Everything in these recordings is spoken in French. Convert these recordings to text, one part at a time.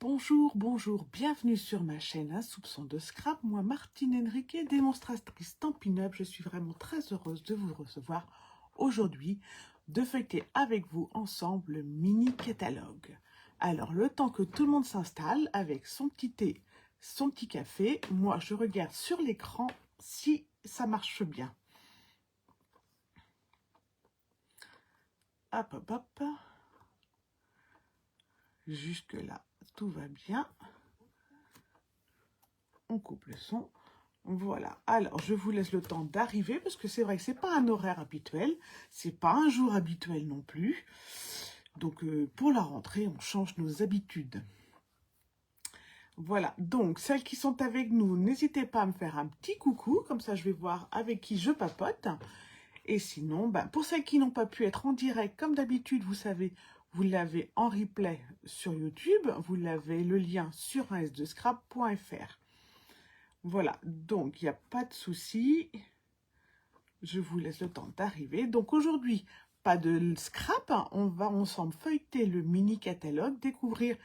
Bonjour, bonjour, bienvenue sur ma chaîne Un soupçon de scrap. Moi, Martine Henriquet, démonstratrice Stampin' Up. Je suis vraiment très heureuse de vous recevoir aujourd'hui, de fêter avec vous ensemble le mini catalogue. Alors, le temps que tout le monde s'installe avec son petit thé, son petit café, moi, je regarde sur l'écran si ça marche bien. Hop, hop, hop. Jusque là, tout va bien. On coupe le son. Voilà. Alors, je vous laisse le temps d'arriver parce que c'est vrai que c'est pas un horaire habituel. C'est pas un jour habituel non plus. Donc, pour la rentrée, on change nos habitudes. Voilà. Donc, celles qui sont avec nous, n'hésitez pas à me faire un petit coucou. Comme ça, je vais voir avec qui je papote. Et sinon, pour celles qui n'ont pas pu être en direct, comme d'habitude, vous savez, vous l'avez en replay sur YouTube. Vous l'avez le lien sur s2scrap.fr. Voilà, donc il n'y a pas de souci. Je vous laisse le temps d'arriver. Donc aujourd'hui, pas de scrap. On va ensemble feuilleter le mini catalogue, découvrir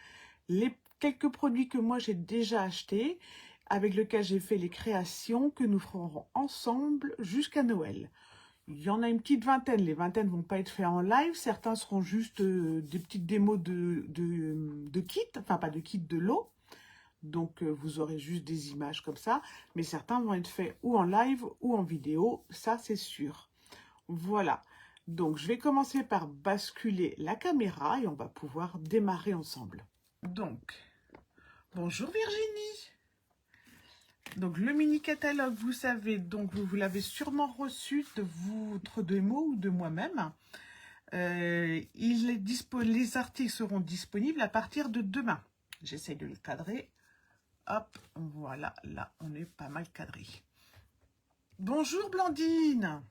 les quelques produits que moi j'ai déjà achetés, avec lesquels j'ai fait les créations que nous ferons ensemble jusqu'à Noël. Il y en a une petite vingtaine. Les vingtaines ne vont pas être faits en live. Certains seront juste des petites démos de kits, enfin pas de kits, de lots. Donc, vous aurez juste des images comme ça. Mais certains vont être faits ou en live ou en vidéo. Ça, c'est sûr. Voilà. Donc, je vais commencer par basculer la caméra et on va pouvoir démarrer ensemble. Donc, bonjour Virginie. Donc, le mini catalogue, vous savez, donc vous l'avez sûrement reçu de votre démo ou de moi-même. Les articles seront disponibles à partir de demain. J'essaye de le cadrer. Hop, voilà, là, on est pas mal cadré. Bonjour Blandine.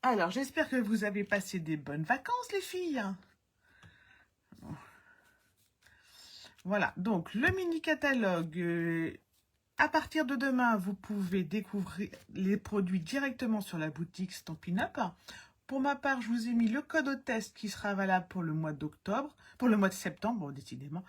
Alors, j'espère que vous avez passé des bonnes vacances, les filles. Voilà, donc le mini-catalogue. À partir de demain, vous pouvez découvrir les produits directement sur la boutique Stampin' Up. Pour ma part, je vous ai mis le code au test qui sera valable pour le mois d'octobre, pour le mois de septembre, bon, décidément.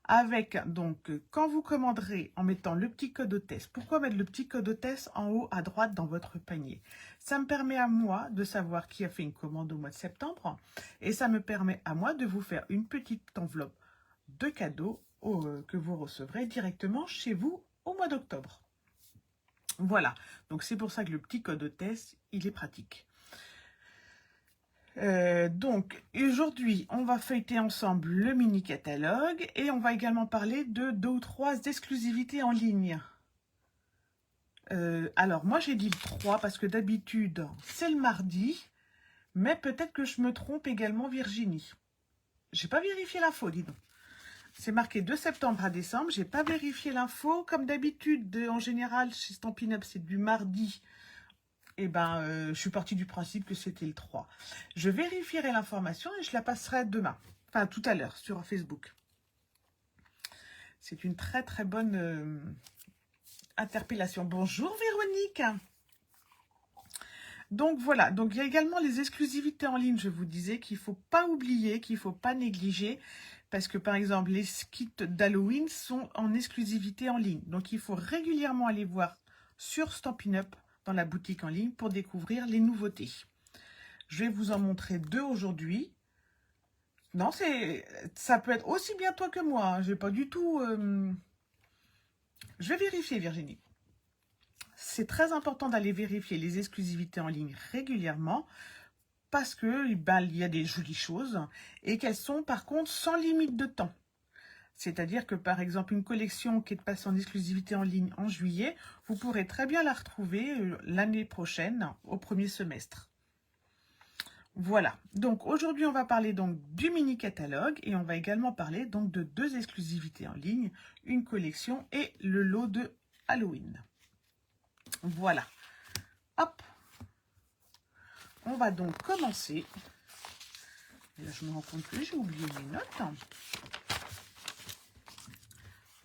Avec, donc, quand vous commanderez en mettant le petit code au test. Pourquoi mettre le petit code au test en haut à droite dans votre panier? Ça me permet à moi de savoir qui a fait une commande au mois de septembre. Et ça me permet à moi de vous faire une petite enveloppe de cadeaux que vous recevrez directement chez vous au mois d'octobre. Voilà, donc c'est pour ça que le petit code au test, il est pratique. Donc, aujourd'hui, on va feuilleter ensemble le mini catalogue et on va également parler de 2 ou 3 exclusivités en ligne. Alors, moi, j'ai dit le 3 parce que d'habitude, c'est le mardi, mais peut-être que je me trompe également, Virginie. J'ai pas vérifié l'info, dis donc. C'est marqué de septembre à décembre, j'ai pas vérifié l'info. Comme d'habitude, en général, chez Stampin' Up, c'est du mardi. Eh ben, je suis partie du principe que c'était le 3. Je vérifierai l'information et je la passerai demain. Enfin, tout à l'heure, sur Facebook. C'est une très, très bonne interpellation. Bonjour, Véronique. Donc, voilà. Donc, il y a également les exclusivités en ligne. Je vous disais qu'il ne faut pas oublier, qu'il ne faut pas négliger. Parce que, par exemple, les kits d'Halloween sont en exclusivité en ligne. Donc, il faut régulièrement aller voir sur Stampin' Up dans la boutique en ligne pour découvrir les nouveautés. Je vais vous en montrer 2 aujourd'hui. Non, ça peut être aussi bien toi que moi. Hein. J'ai pas du tout... Je vais vérifier, Virginie. C'est très important d'aller vérifier les exclusivités en ligne régulièrement parce que il y a des jolies choses et qu'elles sont par contre sans limite de temps. C'est-à-dire que, par exemple, une collection qui est passée en exclusivité en ligne en juillet, vous pourrez très bien la retrouver l'année prochaine, au premier semestre. Voilà. Donc, aujourd'hui, on va parler donc du mini-catalogue et on va également parler donc de 2 exclusivités en ligne, une collection et le lot de Halloween. Voilà. Hop. On va donc commencer. Et là, je me rends compte que j'ai oublié mes notes.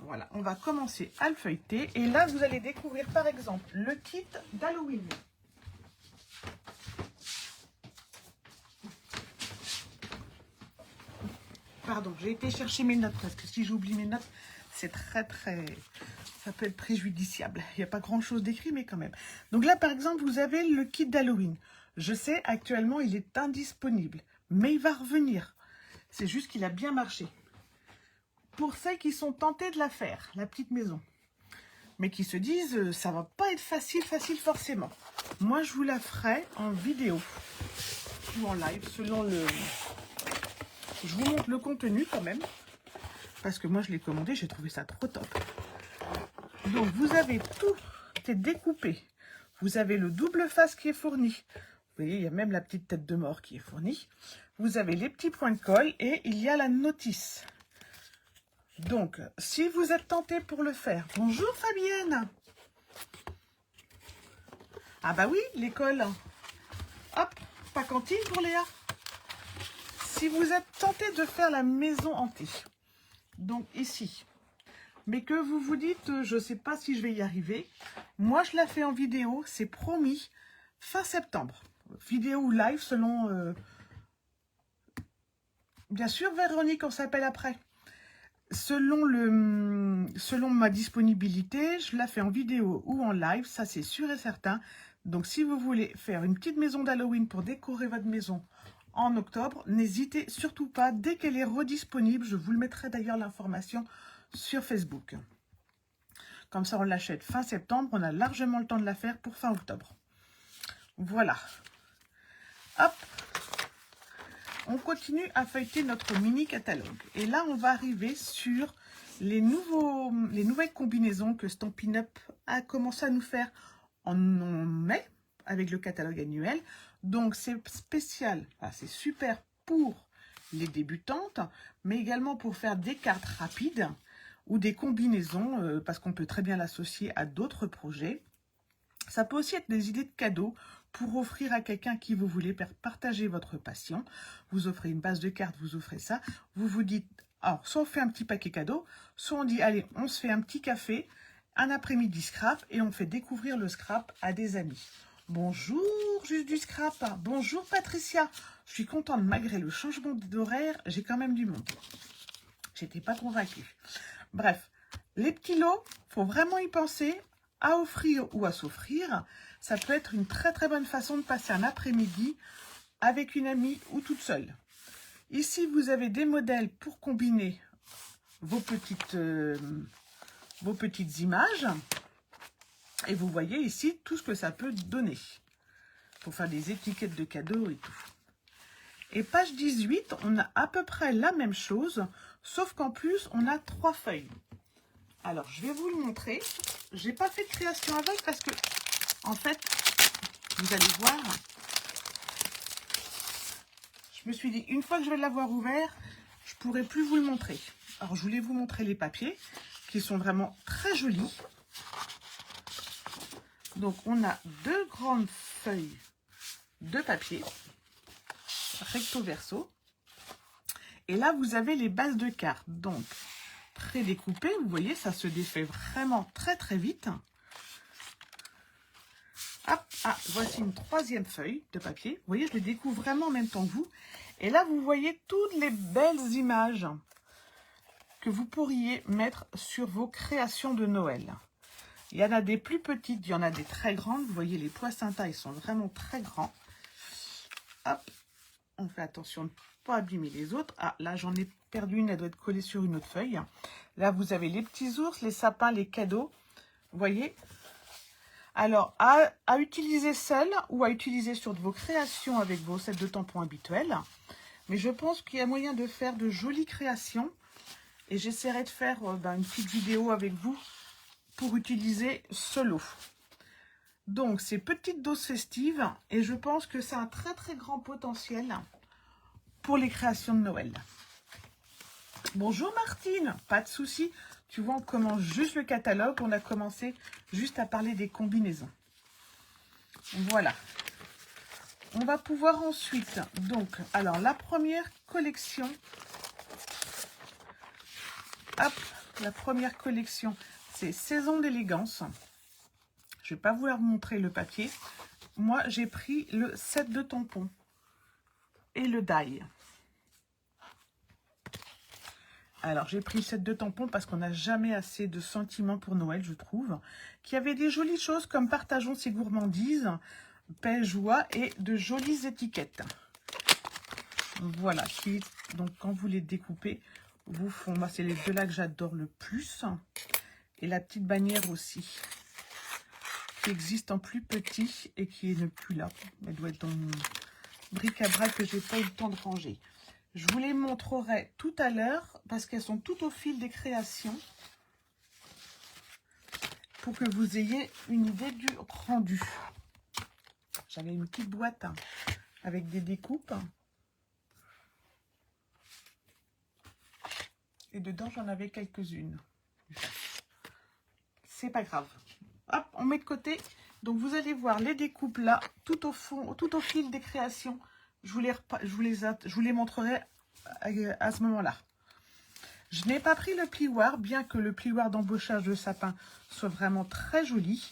Voilà, on va commencer à le feuilleter. Et là, vous allez découvrir, par exemple, le kit d'Halloween. pardon, j'ai été chercher mes notes parce que si j'oublie mes notes, c'est ça peut être préjudiciable. Il n'y a pas grand-chose d'écrit, mais quand même. Donc là, par exemple, vous avez le kit d'Halloween. Je sais, actuellement, il est indisponible, mais il va revenir. C'est juste qu'il a bien marché. Pour celles qui sont tentées de la faire, la petite maison, mais qui se disent, ça va pas être facile forcément. Moi, je vous la ferai en vidéo ou en live, selon le... Je vous montre le contenu quand même, parce que moi, je l'ai commandé, j'ai trouvé ça trop top. Donc, vous avez tout est découpé. Vous avez le double face qui est fourni. Vous voyez, il y a même la petite tête de mort qui est fournie. Vous avez les petits points de colle et il y a la notice. Donc, si vous êtes tenté pour le faire, bonjour Fabienne. Ah bah oui, l'école. Hop, pas cantine pour Léa. Si vous êtes tenté de faire la maison hantée, donc ici, mais que vous vous dites, je ne sais pas si je vais y arriver, moi je la fais en vidéo, c'est promis, fin septembre. Vidéo ou live selon, bien sûr Véronique, on s'appelle après. Selon ma disponibilité, je la fais en vidéo ou en live, ça c'est sûr et certain. Donc si vous voulez faire une petite maison d'Halloween pour décorer votre maison en octobre, n'hésitez surtout pas, dès qu'elle est redisponible, je vous le mettrai d'ailleurs l'information sur Facebook. Comme ça on l'achète fin septembre, on a largement le temps de la faire pour fin octobre. Voilà. Hop. On continue à feuilleter notre mini catalogue. Et là, on va arriver sur les nouvelles combinaisons que Stampin' Up a commencé à nous faire en mai, avec le catalogue annuel. Donc, c'est spécial, c'est super pour les débutantes, mais également pour faire des cartes rapides ou des combinaisons, parce qu'on peut très bien l'associer à d'autres projets. Ça peut aussi être des idées de cadeaux pour offrir à quelqu'un qui vous voulez partager votre passion. Vous offrez une base de cartes, vous offrez ça. Vous vous dites, alors, soit on fait un petit paquet cadeau, soit on dit, allez, on se fait un petit café, un après-midi scrap, et on fait découvrir le scrap à des amis. Bonjour, juste du scrap. Bonjour, Patricia. Je suis contente, malgré le changement d'horaire, j'ai quand même du monde. J'étais pas convaincue. Bref, les petits lots, il faut vraiment y penser, à offrir ou à s'offrir. Ça peut être une très très bonne façon de passer un après-midi avec une amie ou toute seule. Ici, vous avez des modèles pour combiner vos petites images. Et vous voyez ici tout ce que ça peut donner. Pour faire des étiquettes de cadeaux et tout. Et page 18, on a à peu près la même chose, sauf qu'en plus, on a 3 feuilles. Alors, je vais vous le montrer. J'ai pas fait de création avec parce que, en fait, vous allez voir, je me suis dit, une fois que je vais l'avoir ouvert, je pourrai plus vous le montrer. Alors, je voulais vous montrer les papiers, qui sont vraiment très jolis. Donc, on a 2 grandes feuilles de papier, recto verso. Et là, vous avez les bases de cartes. Donc, très découpé, vous voyez, ça se défait vraiment très très vite. Hop, voici une 3e feuille de papier. Vous voyez, je les découvre vraiment en même temps que vous. Et là, vous voyez toutes les belles images que vous pourriez mettre sur vos créations de Noël. Il y en a des plus petites, il y en a des très grandes. Vous voyez, les poissintas, ils sont vraiment très grands. Hop, on fait attention de ne pas abîmer les autres. Ah, là, j'en ai perdu une, elle doit être collée sur une autre feuille. Là, vous avez les petits ours, les sapins, les cadeaux. Vous voyez? Alors, à utiliser seul ou à utiliser sur vos créations avec vos sets de tampons habituels. Mais je pense qu'il y a moyen de faire de jolies créations. Et j'essaierai de faire une petite vidéo avec vous pour utiliser ce lot. Donc, c'est petite dose festive. Et je pense que c'est un très très grand potentiel pour les créations de Noël. Bonjour Martine, pas de souci. Tu vois, on commence juste le catalogue. On a commencé juste à parler des combinaisons. Voilà. On va pouvoir ensuite, donc, alors la première collection. Hop, la première collection, c'est Saison d'élégance. Je ne vais pas vous montrer le papier. Moi, j'ai pris le set de tampons et le die. Alors, j'ai pris le set de tampons parce qu'on n'a jamais assez de sentiments pour Noël, je trouve. Qui avait des jolies choses comme partageons ses gourmandises, paix, joie et de jolies étiquettes. Voilà, qui, donc quand vous les découpez, vous font, moi c'est les deux là que j'adore le plus. Et la petite bannière aussi, qui existe en plus petit et qui n'est plus là. Elle doit être dans mon bric-à-brac que j'ai pas eu le temps de ranger. Je vous les montrerai tout à l'heure parce qu'elles sont tout au fil des créations pour que vous ayez une idée du rendu. J'avais une petite boîte avec des découpes et dedans j'en avais quelques-unes. C'est pas grave. Hop, on met de côté. Donc vous allez voir les découpes là tout au fond, tout au fil des créations. Je vous les montrerai à ce moment-là. Je n'ai pas pris le plioir, bien que le plioir d'embossage de sapin soit vraiment très joli.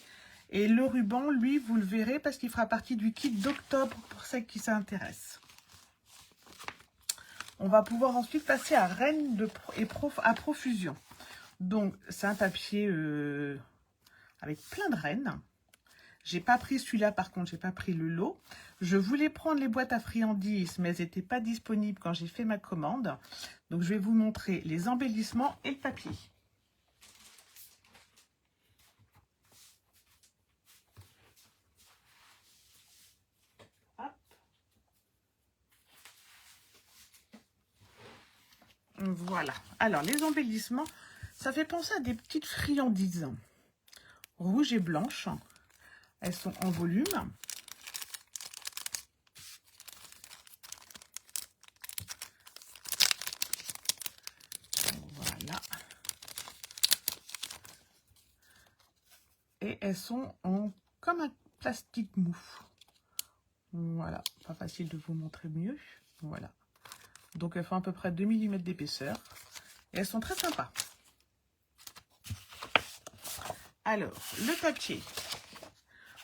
Et le ruban, lui, vous le verrez parce qu'il fera partie du kit d'octobre pour celles qui s'intéressent. On va pouvoir ensuite passer à Rennes à profusion. Donc, c'est un papier avec plein de rennes. J'ai pas pris celui-là, par contre, j'ai pas pris le lot. Je voulais prendre les boîtes à friandises, mais elles n'étaient pas disponibles quand j'ai fait ma commande. Donc, je vais vous montrer les embellissements et le papier. Hop. Voilà. Alors, les embellissements, ça fait penser à des petites friandises rouges et blanches. Elles sont en volume. Voilà. Et elles sont en comme un plastique mou. Voilà. Pas facile de vous montrer mieux. Voilà. Donc, elles font à peu près 2 mm d'épaisseur. Et elles sont très sympas. Alors, le papier.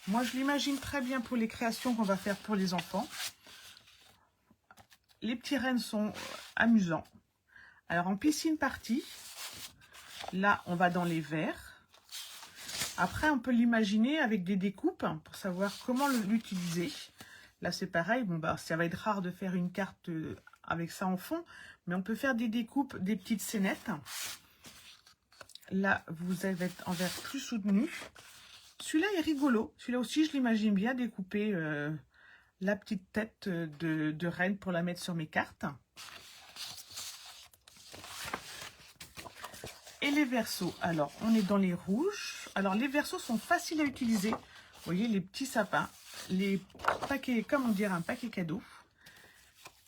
Moi, je l'imagine très bien pour les créations qu'on va faire pour les enfants. Les petits rennes sont amusants. Alors, en piscine partie, là, on va dans les verts. Après, on peut l'imaginer avec des découpes pour savoir comment l'utiliser. Là, c'est pareil. Bon, bah, ça va être rare de faire une carte avec ça en fond, mais on peut faire des découpes, des petites scénettes. Là, vous allez être en verre plus soutenu. Celui-là est rigolo. Celui-là aussi, je l'imagine bien découper la petite tête de reine pour la mettre sur mes cartes. Et les versos. Alors, on est dans les rouges. Alors, les versos sont faciles à utiliser. Vous voyez, les petits sapins. Les paquets, comme on dirait un paquet cadeau.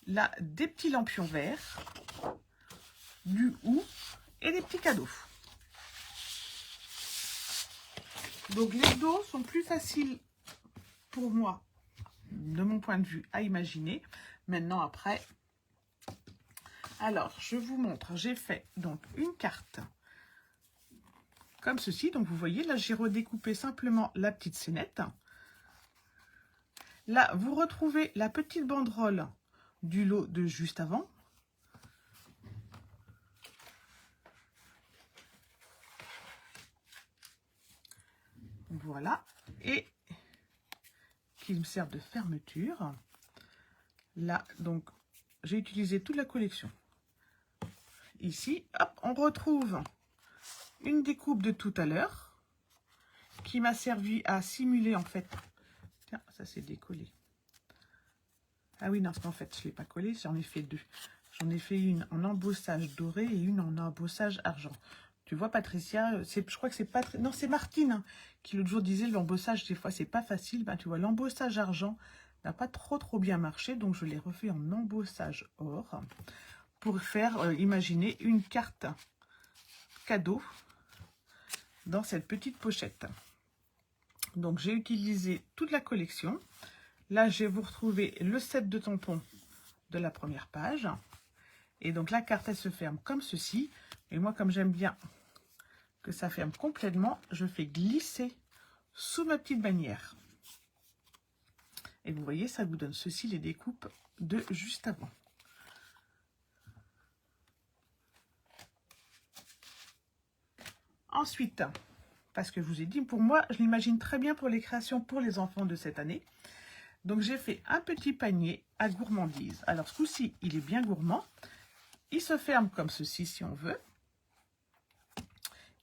Là, des petits lampions verts. Du hou et des petits cadeaux. Donc, les dos sont plus faciles pour moi, de mon point de vue, à imaginer. Maintenant, après, alors, je vous montre. J'ai fait donc une carte comme ceci. Donc, vous voyez, là, j'ai redécoupé simplement la petite scénette. Là, vous retrouvez la petite banderole du lot de juste avant. Voilà. Et qui me sert de fermeture. Là, donc, j'ai utilisé toute la collection. Ici, hop, on retrouve une découpe de tout à l'heure qui m'a servi à simuler, en fait. Tiens, ça s'est décollé. Ah oui, non, parce qu'en fait, je ne l'ai pas collé, j'en ai fait deux. J'en ai fait une en embossage doré et une en embossage argent. Tu vois, Patricia, je crois que c'est pas très... Non, c'est Martine hein, qui l'autre jour disait l'embossage, des fois, c'est pas facile. Ben, tu vois, l'embossage argent n'a pas trop bien marché, donc je l'ai refait en embossage or pour faire, imaginer, une carte cadeau dans cette petite pochette. Donc, j'ai utilisé toute la collection. Là, je vais vous retrouver le set de tampons de la première page. Et donc, la carte, elle se ferme comme ceci. Et moi, comme j'aime bien que ça ferme complètement, je fais glisser sous ma petite bannière. Et vous voyez, ça vous donne ceci, les découpes de juste avant. Ensuite, parce que je vous ai dit, pour moi, je l'imagine très bien pour les créations pour les enfants de cette année. Donc, j'ai fait un petit panier à gourmandise. Alors, ce coup-ci, il est bien gourmand. Il se ferme comme ceci, si on veut.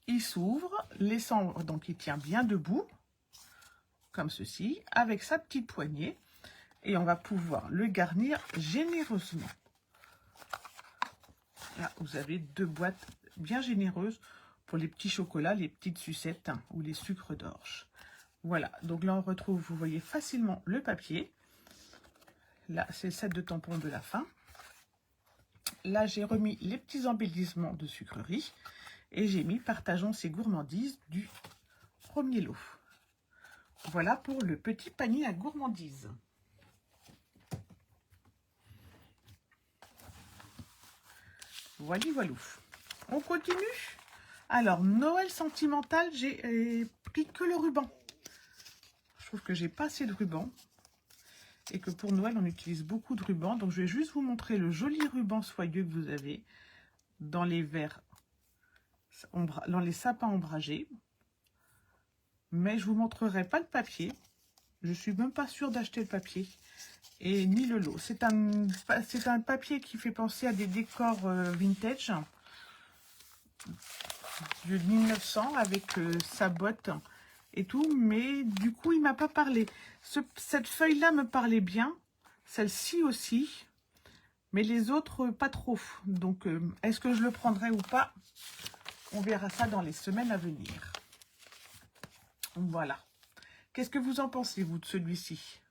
Il s'ouvre, laissant, donc il tient bien debout, comme ceci, avec sa petite poignée. Et on va pouvoir le garnir généreusement. Là, vous avez 2 boîtes bien généreuses pour les petits chocolats, les petites sucettes ou les sucres d'orge. Voilà, donc là on retrouve, vous voyez facilement le papier. Là, c'est le set de tampons de la fin. Là, j'ai remis les petits embellissements de sucrerie. Et j'ai mis partageons ces gourmandises du premier lot. Voilà pour le petit panier à gourmandises. Voilà, voilà. On continue. Alors, Noël sentimental, j'ai pris que le ruban. Je trouve que j'ai pas assez de ruban. Et que pour Noël, on utilise beaucoup de ruban. Donc, je vais juste vous montrer le joli ruban soyeux que vous avez dans les verres, dans les sapins ombragés. Mais je vous montrerai pas le papier. Je suis même pas sûre d'acheter le papier. Et ni le lot. C'est un papier qui fait penser à des décors vintage de 1900 avec sa boîte et tout. Mais du coup, il m'a pas parlé. Cette feuille-là me parlait bien. Celle-ci aussi. Mais les autres, pas trop. Donc, est-ce que je le prendrai ou pas? On verra ça dans les semaines à venir. Voilà. Qu'est-ce que vous en pensez, vous, de celui-ci?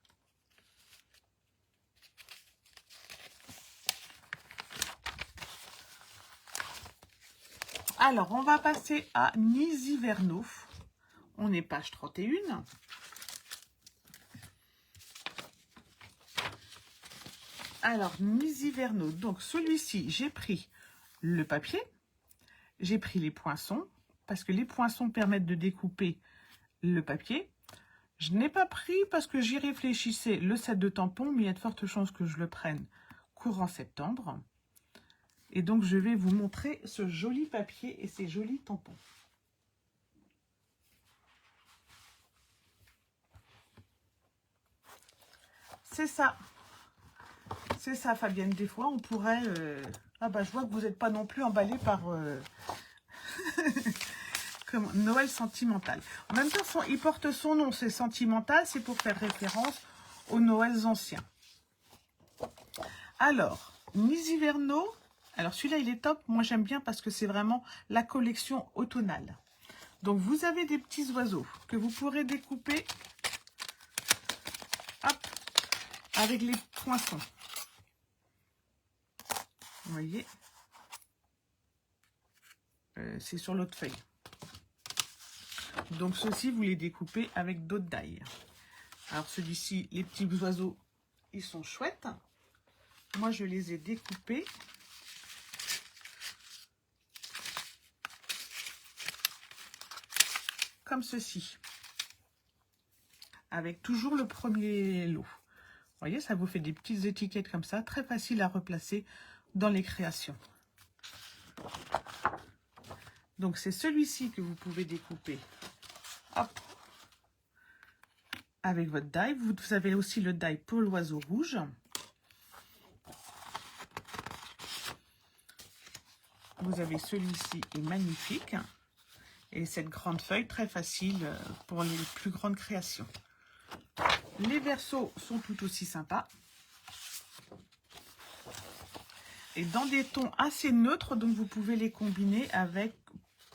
Alors, on va passer à Nisiverno. On est page 31. Alors, Nisiverno. Donc, celui-ci, j'ai pris le papier. J'ai pris les poinçons. Parce que les poinçons permettent de découper le papier. Je n'ai pas pris parce que j'y réfléchissais le set de tampons. Mais il y a de fortes chances que je le prenne courant septembre. Et donc, je vais vous montrer ce joli papier et ces jolis tampons. C'est ça. C'est ça, Fabienne. Des fois, on pourrait... Ah bah, je vois que vous n'êtes pas non plus emballé par... Comme Noël sentimental. En même temps, il porte son nom. C'est sentimental. C'est pour faire référence aux Noëls anciens. Alors, Nisiverno. Alors, celui-là, il est top. Moi, j'aime bien parce que c'est vraiment la collection automnale. Donc, vous avez des petits oiseaux que vous pourrez découper, hop, avec les poinçons. Vous voyez, c'est sur l'autre feuille. Donc, ceux-ci, vous les découpez avec d'autres dailles. Alors, celui-ci, les petits oiseaux, ils sont chouettes. Moi, je les ai découpés. Comme ceci. Avec toujours le premier lot. Vous voyez, ça vous fait des petites étiquettes comme ça, très facile à replacer dans les créations. Donc, c'est celui-ci que vous pouvez découper. Hop. Avec votre die. Vous avez aussi le die pour l'oiseau rouge. Vous avez celui-ci, est magnifique. Et cette grande feuille, très facile pour les plus grandes créations. Les versos sont tout aussi sympas. Et dans des tons assez neutres, donc vous pouvez les combiner avec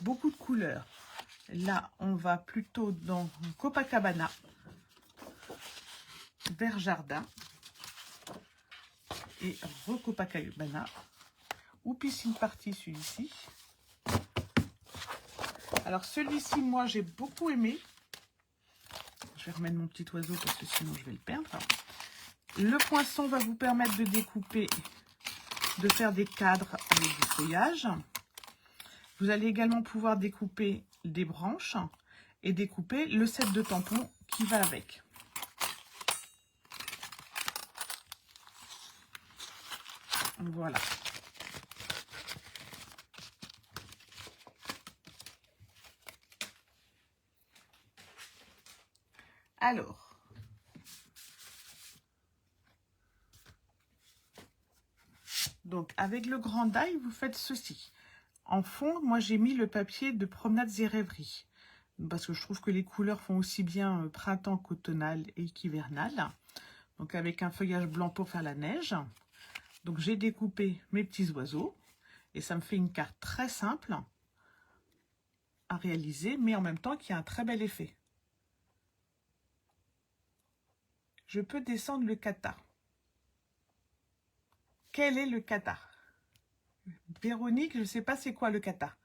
beaucoup de couleurs. Là, on va plutôt dans Copacabana, vert jardin et Copacabana, ou piscine party celui-ci. Alors celui-ci, moi, j'ai beaucoup aimé. Je vais remettre mon petit oiseau parce que sinon je vais le perdre. Le poinçon va vous permettre de découper, de faire des cadres avec du feuillage. Vous allez également pouvoir découper des branches et découper le set de tampons qui va avec. Voilà. Alors, donc avec le grand die, vous faites ceci. En fond, moi j'ai mis le papier de Promenades et Rêveries, parce que je trouve que les couleurs font aussi bien printemps qu'automnal et qu'hivernal. Donc avec un feuillage blanc pour faire la neige. Donc j'ai découpé mes petits oiseaux et ça me fait une carte très simple à réaliser, mais en même temps qui a un très bel effet. Je peux descendre le kata. Quel est le kata? Véronique, je ne sais pas c'est quoi le kata.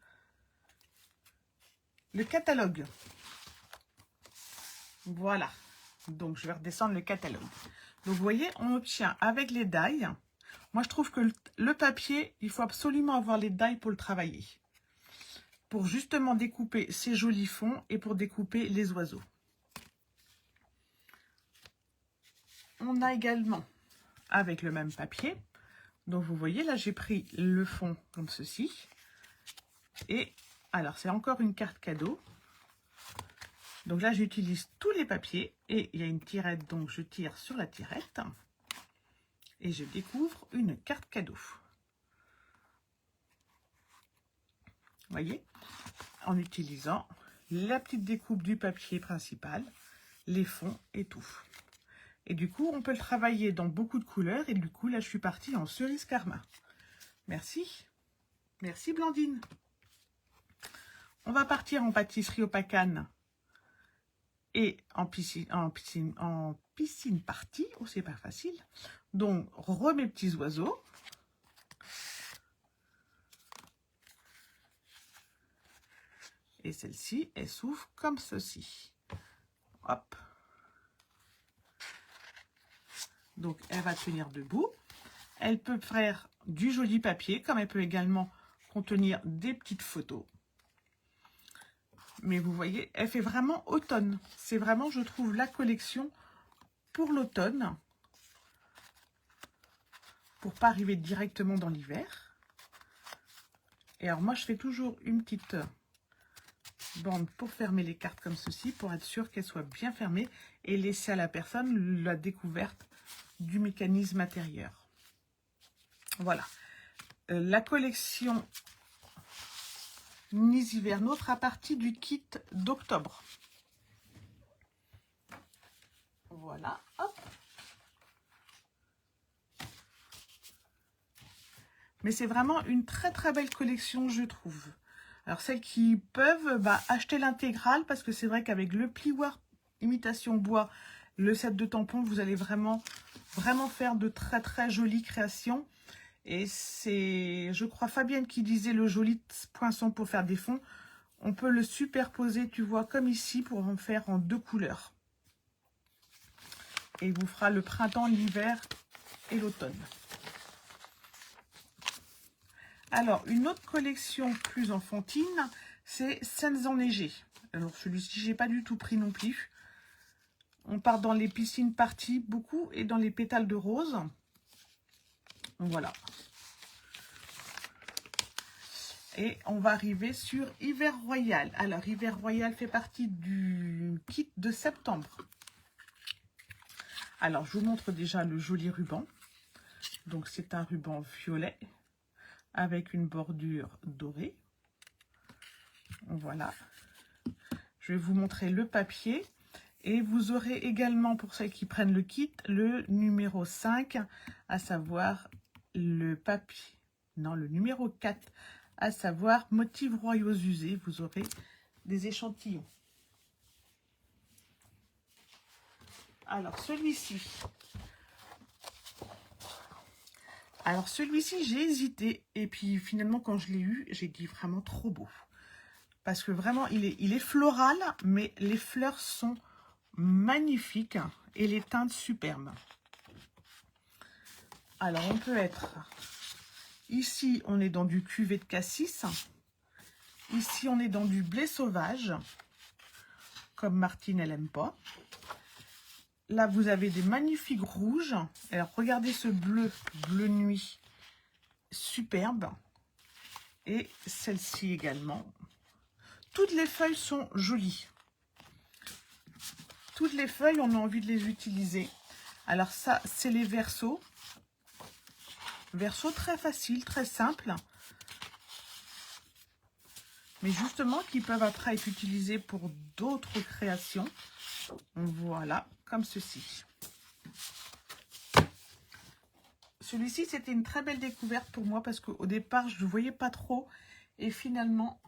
Le catalogue. Voilà. Donc je vais redescendre le catalogue. Donc vous voyez, on obtient avec les die. Moi je trouve que le papier, il faut absolument avoir les die pour le travailler. Pour justement découper ces jolis fonds et pour découper les oiseaux. On a également, avec le même papier, donc vous voyez là j'ai pris le fond comme ceci. Et alors c'est encore une carte cadeau. Donc là j'utilise tous les papiers et il y a une tirette, donc je tire sur la tirette. Et je découvre une carte cadeau. Vous voyez, en utilisant la petite découpe du papier principal, les fonds et tout. Et du coup, on peut le travailler dans beaucoup de couleurs. Et du coup, là, je suis partie en cerise karma. Merci. Merci, Blandine. On va partir en pâtisserie au Pacane et en piscine partie. Oh, c'est pas facile. Donc, mes petits oiseaux. Et celle-ci, elle s'ouvre comme ceci. Hop. Donc, elle va tenir debout. Elle peut faire du joli papier, comme elle peut également contenir des petites photos. Mais vous voyez, elle fait vraiment automne. C'est vraiment, je trouve, la collection pour l'automne. Pour pas arriver directement dans l'hiver. Et alors, moi, je fais toujours une petite bande pour fermer les cartes comme ceci, pour être sûr qu'elles soient bien fermées et laisser à la personne la découverte du mécanisme intérieur. Voilà. La collection Nice Hiverno fera partie du kit d'octobre. Voilà. Hop. Mais c'est vraiment une très très belle collection, je trouve. Alors celles qui peuvent, acheter l'intégrale, parce que c'est vrai qu'avec le plioir imitation bois, le set de tampons, vous allez vraiment faire de très très jolies créations. Et c'est, je crois, Fabienne qui disait le joli poinçon pour faire des fonds. On peut le superposer, tu vois, comme ici, pour en faire en 2 couleurs. Et il vous fera le printemps, l'hiver et l'automne. Alors, une autre collection plus enfantine, c'est Scènes enneigées. Alors, celui-ci, j'ai pas du tout pris non plus. On part dans les piscines parties, beaucoup, et dans les pétales de rose. Voilà. Et on va arriver sur Hiver Royal. Alors, Hiver Royal fait partie du kit de septembre. Alors, je vous montre déjà le joli ruban. Donc, c'est un ruban violet avec une bordure dorée. Voilà. Je vais vous montrer le papier. Et vous aurez également, pour celles qui prennent le kit, le numéro 5, à savoir le papier. Non, le numéro 4, à savoir motifs royaux usés. Vous aurez des échantillons. Alors, celui-ci. J'ai hésité. Et puis, finalement, quand je l'ai eu, j'ai dit vraiment trop beau. Parce que vraiment, il est floral, mais les fleurs sont magnifiques et les teintes superbes. Alors, on peut être... Ici, on est dans du cuvée de cassis. Ici, on est dans du blé sauvage, comme Martine, elle n'aime pas. Là, vous avez des magnifiques rouges. Alors, regardez ce bleu nuit, superbe. Et celle-ci également. Toutes les feuilles sont jolies. Toutes les feuilles, on a envie de les utiliser. Alors ça, c'est les versos. Versos très faciles, très simples. Mais justement, qui peuvent après être utilisés pour d'autres créations. Voilà, comme ceci. Celui-ci, c'était une très belle découverte pour moi parce qu'au départ, je ne voyais pas trop. Et finalement,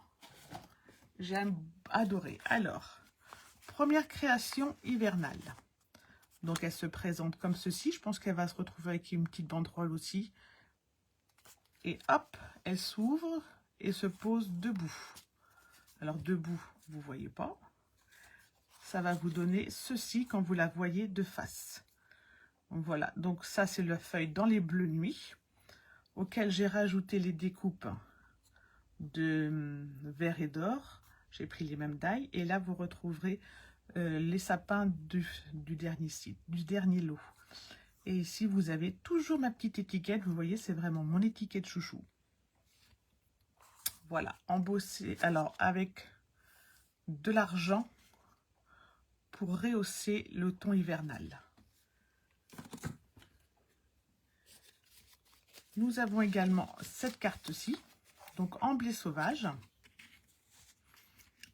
j'ai adoré. Alors, première création hivernale. Donc, elle se présente comme ceci. Je pense qu'elle va se retrouver avec une petite banderole aussi. Et hop, elle s'ouvre et se pose debout. Alors, debout, vous ne voyez pas. Ça va vous donner ceci quand vous la voyez de face. Voilà, donc ça, c'est la feuille dans les bleus nuits, auquel j'ai rajouté les découpes de vert et d'or. J'ai pris les mêmes tailles. Et là, vous retrouverez les sapins du dernier lot. Et ici, vous avez toujours ma petite étiquette. Vous voyez, c'est vraiment mon étiquette chouchou. Voilà, embossé, alors avec de l'argent pour rehausser le ton hivernal. Nous avons également cette carte-ci, donc en blé sauvage,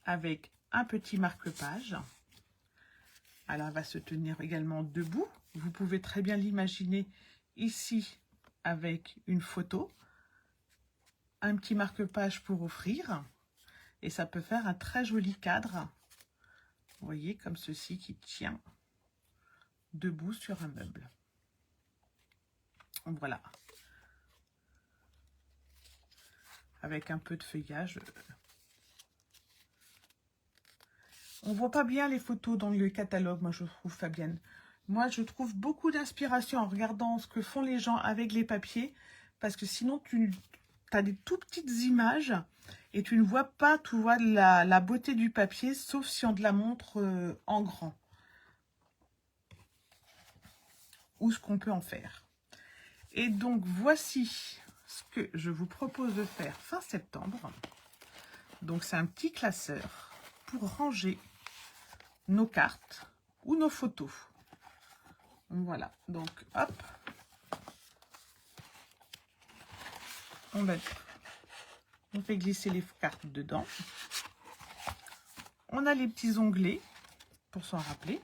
avec un petit marque-page. Alors, elle va se tenir également debout. Vous pouvez très bien l'imaginer ici avec une photo, un petit marque-page pour offrir, et ça peut faire un très joli cadre. Vous voyez, comme ceci qui tient debout sur un meuble. Voilà. Avec un peu de feuillage. On voit pas bien les photos dans le catalogue, moi je trouve, Fabienne. Moi je trouve beaucoup d'inspiration en regardant ce que font les gens avec les papiers, parce que sinon tu as des tout petites images et tu ne vois pas, tu vois la beauté du papier, sauf si on te la montre en grand. Ou ce qu'on peut en faire. Et donc voici ce que je vous propose de faire fin septembre. Donc c'est un petit classeur pour ranger nos cartes ou nos photos. Voilà, donc hop, on fait glisser les cartes dedans. On a les petits onglets pour s'en rappeler.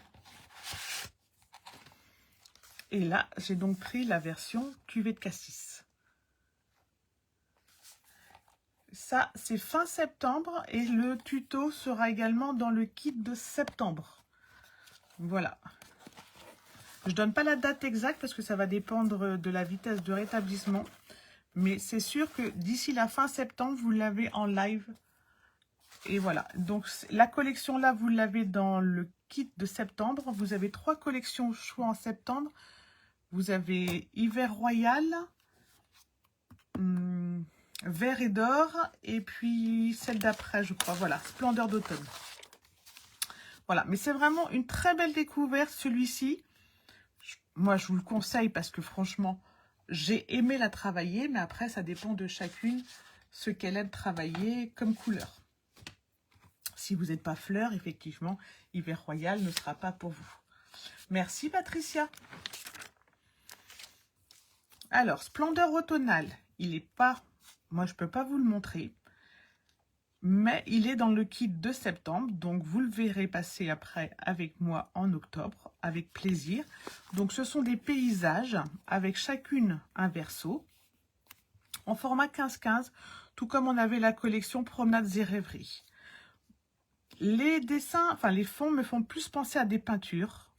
Et là, j'ai donc pris la version cuvée de cassis. Ça, c'est fin septembre et le tuto sera également dans le kit de septembre. Voilà. Je ne donne pas la date exacte parce que ça va dépendre de la vitesse de rétablissement. Mais c'est sûr que d'ici la fin septembre, vous l'avez en live. Et voilà. Donc, la collection là, vous l'avez dans le kit de septembre. Vous avez 3 collections choix en septembre. Vous avez Hiver Royal, Vert et d'or, et puis celle d'après, je crois. Voilà, Splendeur d'automne. Voilà, mais c'est vraiment une très belle découverte, celui-ci. Moi, je vous le conseille parce que franchement, j'ai aimé la travailler, mais après, ça dépend de chacune ce qu'elle aime travailler comme couleur. Si vous n'êtes pas fleur, effectivement, Hiver Royal ne sera pas pour vous. Merci, Patricia. Alors, Splendeur automnale, il n'est pas... Moi, je ne peux pas vous le montrer. Mais il est dans le kit de septembre. Donc, vous le verrez passer après avec moi en octobre, avec plaisir. Donc, ce sont des paysages avec chacune un verso. En format 15-15, tout comme on avait la collection Promenades et Rêveries. Les dessins, enfin les fonds me font plus penser à des peintures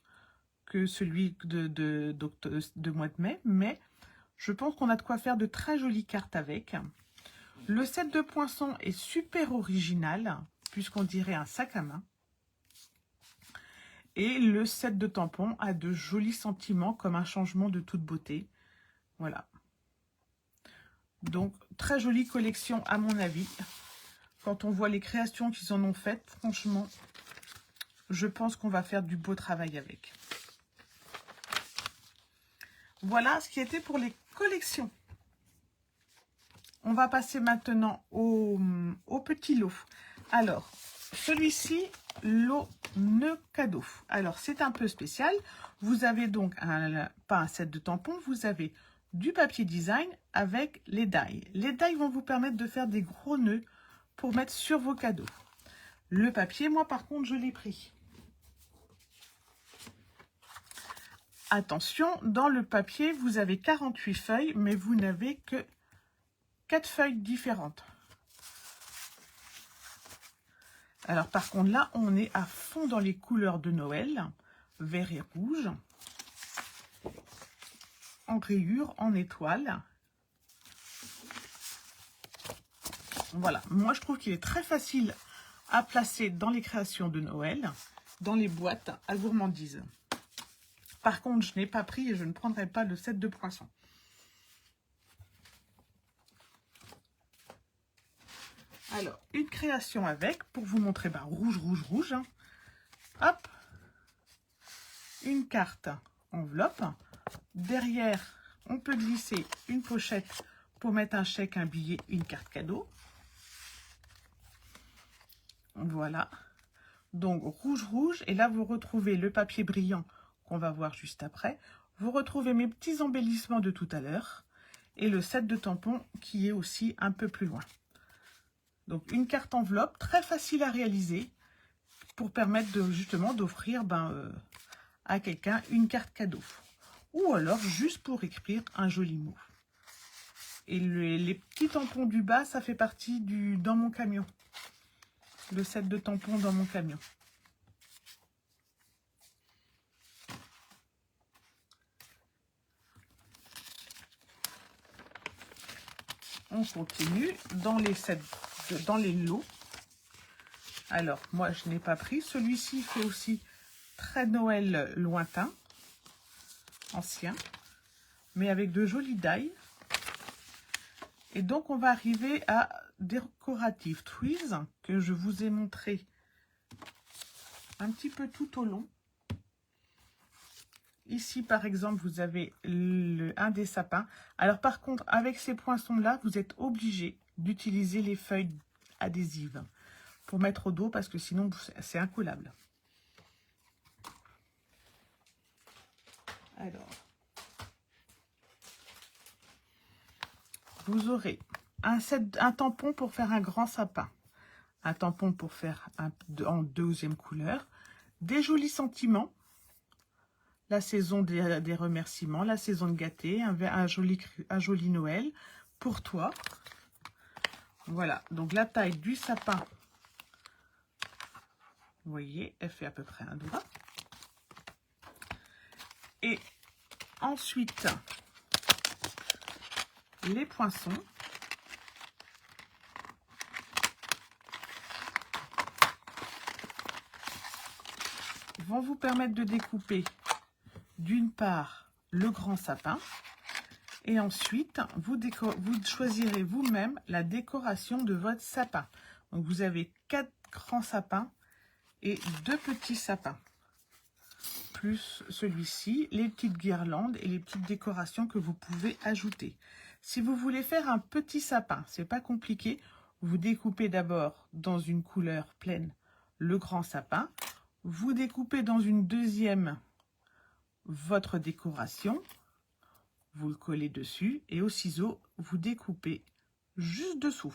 que celui de mois de mai. Mais je pense qu'on a de quoi faire de très jolies cartes avec. Le set de poinçons est super original, puisqu'on dirait un sac à main. Et le set de tampons a de jolis sentiments, comme un changement de toute beauté. Voilà. Donc, très jolie collection à mon avis. Quand on voit les créations qu'ils en ont faites, franchement, je pense qu'on va faire du beau travail avec. Voilà ce qui était pour les collections. On va passer maintenant au petit lot. Alors, celui-ci, lot nœud cadeau. Alors, c'est un peu spécial. Vous avez donc, pas un set de tampons, vous avez du papier design avec les die. Les die vont vous permettre de faire des gros nœuds pour mettre sur vos cadeaux. Le papier, moi, par contre, je l'ai pris. Attention, dans le papier, vous avez 48 feuilles, mais vous n'avez que 4 feuilles différentes. Alors, par contre, là, on est à fond dans les couleurs de Noël, vert et rouge, en rayures, en étoiles. Voilà, moi, je trouve qu'il est très facile à placer dans les créations de Noël, dans les boîtes à gourmandise. Par contre, je n'ai pas pris et je ne prendrai pas le set de poissons. Alors, une création avec, pour vous montrer, rouge, rouge, rouge. Hein. Hop. Une carte enveloppe. Derrière, on peut glisser une pochette pour mettre un chèque, un billet, une carte cadeau. Voilà. Donc, rouge, rouge. Et là, vous retrouvez le papier brillant qu'on va voir juste après. Vous retrouvez mes petits embellissements de tout à l'heure. Et le set de tampons qui est aussi un peu plus loin. Donc, une carte enveloppe très facile à réaliser pour permettre justement d'offrir à quelqu'un une carte cadeau. Ou alors juste pour écrire un joli mot. Et les petits tampons du bas, ça fait partie dans mon camion. Le set de tampons dans mon camion. On continue dans les lots. Alors, moi, je n'ai pas pris. Celui-ci fait aussi très Noël lointain, ancien, mais avec de jolis die. Et donc, on va arriver à Decorative Trees, que je vous ai montré un petit peu tout au long. Ici, par exemple, vous avez un des sapins. Alors, par contre, avec ces poinçons-là, vous êtes obligé d'utiliser les feuilles adhésives pour mettre au dos, parce que sinon, c'est incollable. Alors, vous aurez un tampon pour faire un grand sapin, un tampon pour faire en deuxième couleur, des jolis sentiments, la saison des remerciements, la saison de gâter, un joli Noël pour toi. Voilà, donc la taille du sapin, vous voyez, elle fait à peu près un doigt. Et ensuite, les poinçons. Vont vous permettre de découper d'une part le grand sapin et ensuite vous choisirez vous-même la décoration de votre sapin. Donc vous avez 4 grands sapins et 2 petits sapins, plus celui-ci, les petites guirlandes et les petites décorations que vous pouvez ajouter. Si vous voulez faire un petit sapin, c'est pas compliqué, vous découpez d'abord dans une couleur pleine le grand sapin. Vous découpez dans une deuxième votre décoration, vous le collez dessus et au ciseau, vous découpez juste dessous.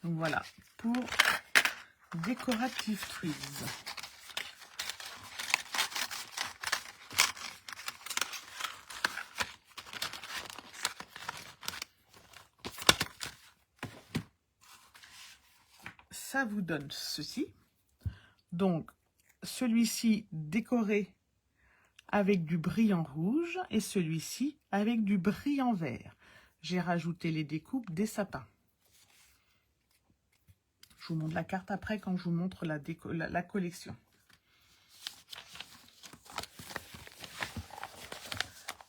Donc voilà pour Decorative Trees. Ça vous donne ceci. Donc, celui-ci décoré avec du brillant rouge et celui-ci avec du brillant vert. J'ai rajouté les découpes des sapins. Je vous montre la carte après quand je vous montre la collection.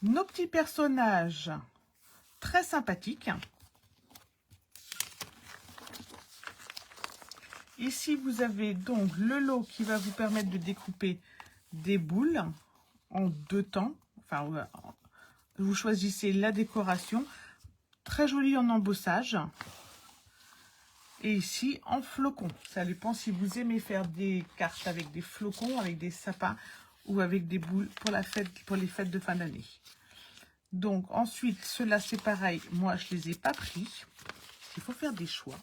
Nos petits personnages très sympathiques. Ici, vous avez donc le lot qui va vous permettre de découper des boules en 2 temps. Enfin, vous choisissez la décoration. Très jolie en embossage. Et ici, en flocons. Ça dépend si vous aimez faire des cartes avec des flocons, avec des sapins ou avec des boules pour la fête, pour les fêtes de fin d'année. Donc, ensuite, ceux-là, c'est pareil. Moi, je ne les ai pas pris. Il faut faire des choix.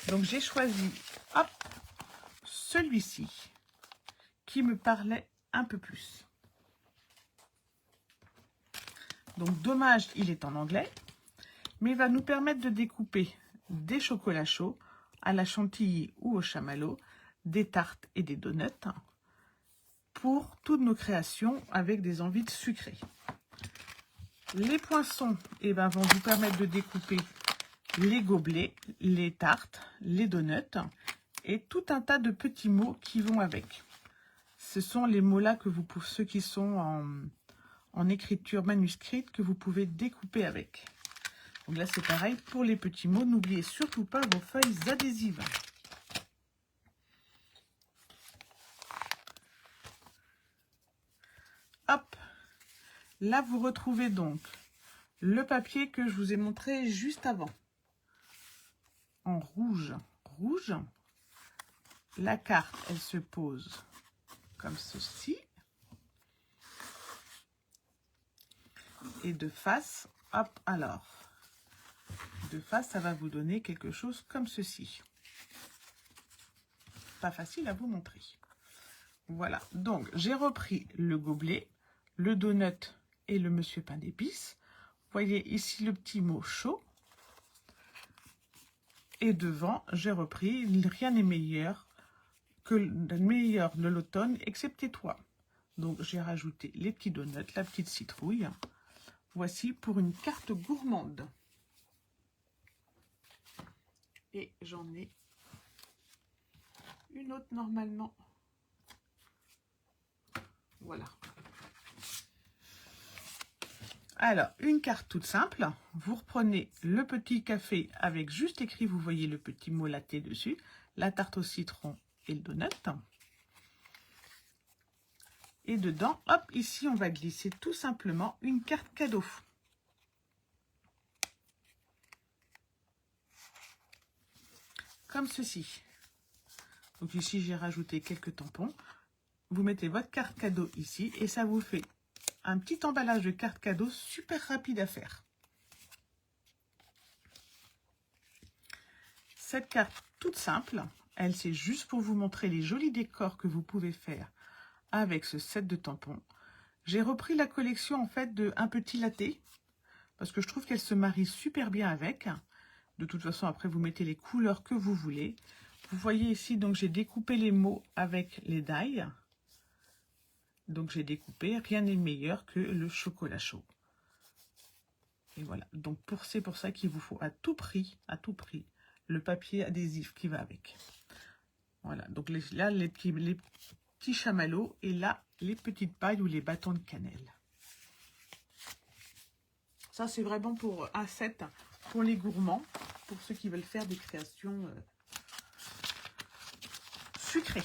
Donc, j'ai choisi, hop, celui-ci qui me parlait un peu plus. Donc, dommage, il est en anglais. Mais il va nous permettre de découper des chocolats chauds à la chantilly ou au chamallow, des tartes et des donuts pour toutes nos créations avec des envies de sucré. Les poinçons vont vous permettre de découper les gobelets, les tartes, les donuts et tout un tas de petits mots qui vont avec. Ce sont les mots-là que vous pouvez, ceux qui sont en écriture manuscrite que vous pouvez découper avec. Donc là, c'est pareil pour les petits mots. N'oubliez surtout pas vos feuilles adhésives. Hop, là, vous retrouvez donc le papier que je vous ai montré juste avant. En rouge, rouge. La carte, elle se pose comme ceci. Et de face, hop, alors. De face, ça va vous donner quelque chose comme ceci. Pas facile à vous montrer. Voilà, donc j'ai repris le gobelet, le donut et le monsieur pain d'épices. Vous voyez ici le petit mot chaud. Et devant, j'ai repris rien n'est meilleur que le meilleur de l'automne, excepté toi. Donc j'ai rajouté les petits donuts, la petite citrouille. Voici pour une carte gourmande. Et j'en ai une autre normalement. Voilà. Alors, une carte toute simple. Vous reprenez le petit café avec juste écrit, vous voyez le petit mot latte dessus, la tarte au citron et le donut. Et dedans, hop, ici, on va glisser tout simplement une carte cadeau. Comme ceci. Donc ici, j'ai rajouté quelques tampons. Vous mettez votre carte cadeau ici et ça vous fait un petit emballage de carte cadeau super rapide à faire. Cette carte toute simple, elle c'est juste pour vous montrer les jolis décors que vous pouvez faire avec ce set de tampons. J'ai repris la collection en fait de Un Petit Latte parce que je trouve qu'elle se marie super bien avec. De toute façon, après vous mettez les couleurs que vous voulez. Vous voyez ici, donc j'ai découpé les mots avec les die. Donc j'ai découpé, rien n'est meilleur que le chocolat chaud. Et voilà, donc c'est pour ça qu'il vous faut à tout prix, le papier adhésif qui va avec. Voilà, donc là les petits chamallows et là les petites pailles ou les bâtons de cannelle. Ça c'est vraiment pour un set pour les gourmands, pour ceux qui veulent faire des créations sucrées.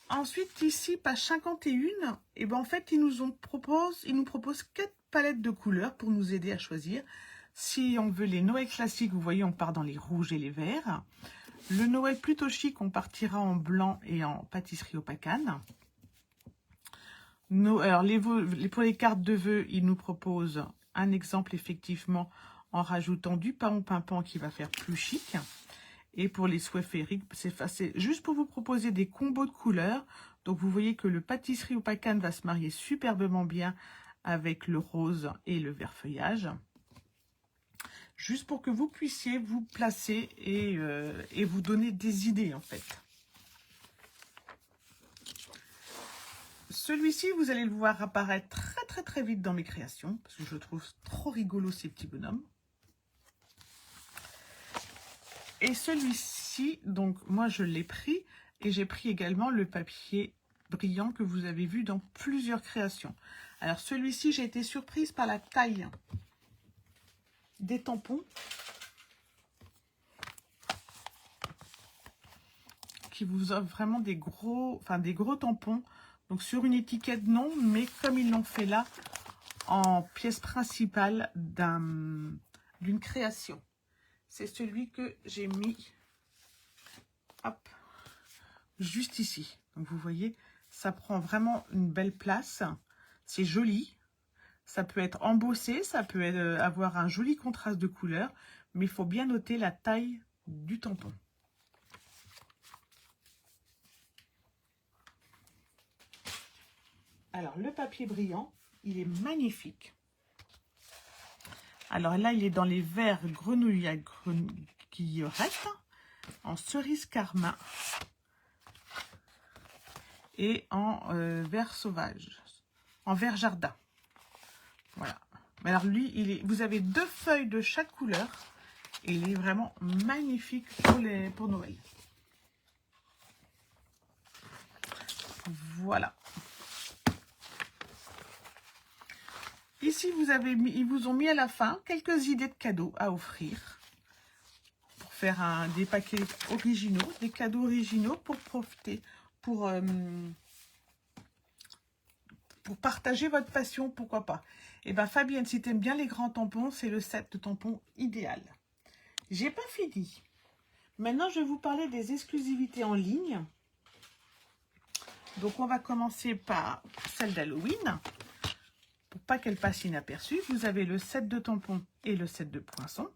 Ensuite, ici, page 51, et ben en fait, ils nous proposent 4 palettes de couleurs pour nous aider à choisir. Si on veut les Noël classiques, vous voyez, on part dans les rouges et les verts. Le Noël plutôt chic, on partira en blanc et en pâtisserie au pacane. Alors, pour les cartes de vœux, ils nous proposent un exemple, effectivement, en rajoutant du paon pimpant qui va faire plus chic. Et pour les souhaits féeriques, c'est juste pour vous proposer des combos de couleurs. Donc, vous voyez que le pâtisserie au pacane va se marier superbement bien avec le rose et le vert feuillage. Juste pour que vous puissiez vous placer et vous donner des idées, en fait. Celui-ci, vous allez le voir apparaître très vite dans mes créations, parce que je trouve trop rigolo ces petits bonhommes. Et celui-ci, donc moi je l'ai pris et j'ai pris également le papier brillant que vous avez vu dans plusieurs créations. Alors celui-ci, j'ai été surprise par la taille des tampons qui vous offrent vraiment des gros tampons. Donc sur une étiquette non, mais comme ils l'ont fait là en pièce principale d'une création. C'est celui que j'ai mis, hop, juste ici. Donc vous voyez, ça prend vraiment une belle place. C'est joli. Ça peut être embossé, ça peut avoir un joli contraste de couleurs, mais il faut bien noter la taille du tampon. Alors, le papier brillant, il est magnifique. Alors là, il est dans les verts grenouillades en cerise carmin et en vert sauvage, en vert jardin. Voilà. Mais alors lui, vous avez 2 feuilles de chaque couleur et il est vraiment magnifique pour Noël. Voilà. Ici, ils vous ont mis à la fin quelques idées de cadeaux à offrir pour faire des paquets originaux, des cadeaux originaux pour profiter, pour partager votre passion, pourquoi pas. Et bien Fabienne, si tu aimes bien les grands tampons, c'est le set de tampons idéal. J'ai pas fini. Maintenant, je vais vous parler des exclusivités en ligne. Donc, on va commencer par celle d'Halloween. Pour pas qu'elle passe inaperçue, vous avez le set de tampons et le set de poinçons.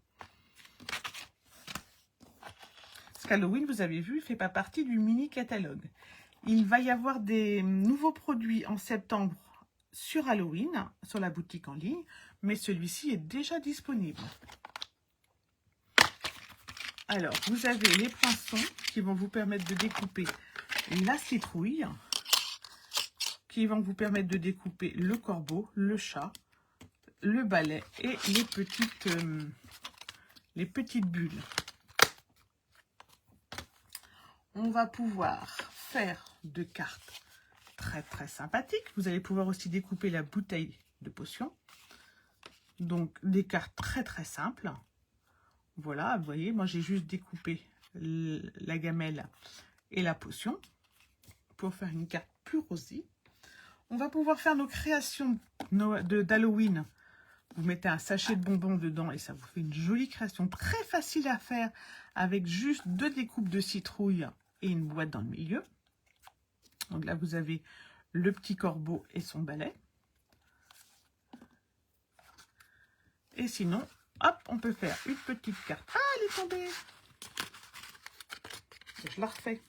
Parce qu'Halloween, vous avez vu, il ne fait pas partie du mini catalogue. Il va y avoir des nouveaux produits en septembre sur Halloween, sur la boutique en ligne, mais celui-ci est déjà disponible. Alors, vous avez les poinçons qui vont vous permettre de découper la citrouille, qui vont vous permettre de découper le corbeau, le chat, le balai et les petites bulles. On va pouvoir faire 2 cartes très sympathiques. Vous allez pouvoir aussi découper la bouteille de potion. Donc des cartes très simples. Voilà, vous voyez, moi j'ai juste découpé la gamelle et la potion pour faire une carte plus rosée. On va pouvoir faire nos créations d'Halloween. Vous mettez un sachet de bonbons dedans et ça vous fait une jolie création très facile à faire avec juste 2 découpes de citrouille et une boîte dans le milieu. Donc là, vous avez le petit corbeau et son balai. Et sinon, hop, on peut faire une petite carte. Ah, elle est tombée! Je la refais.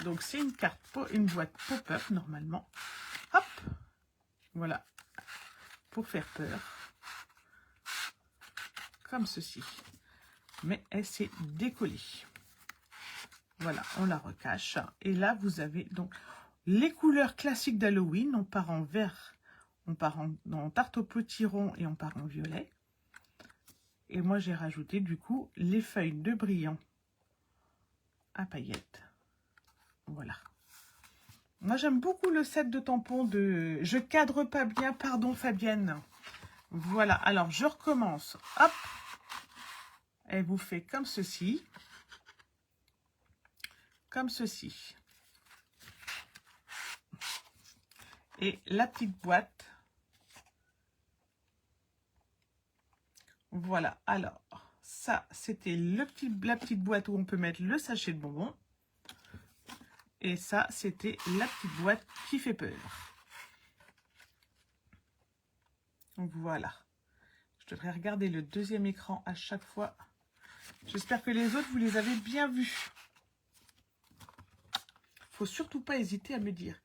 Donc, c'est une carte, une boîte pop-up normalement. Hop! Voilà. Pour faire peur. Comme ceci. Mais elle s'est décollée. Voilà, on la recache. Et là, vous avez donc les couleurs classiques d'Halloween. On part en vert, on part en tarte au potiron et on part en violet. Et moi, j'ai rajouté du coup les feuilles de brillant à paillettes. Voilà. Moi, j'aime beaucoup le set de tampons de... Je cadre pas bien, pardon Fabienne. Voilà, alors je recommence. Hop. Elle vous fait comme ceci. Comme ceci. Et la petite boîte. Voilà, alors, ça, c'était la petite boîte où on peut mettre le sachet de bonbons. Et ça, c'était la petite boîte qui fait peur. Donc voilà. Je devrais regarder le deuxième écran à chaque fois. J'espère que les autres, vous les avez bien vus. Faut surtout pas hésiter à me dire.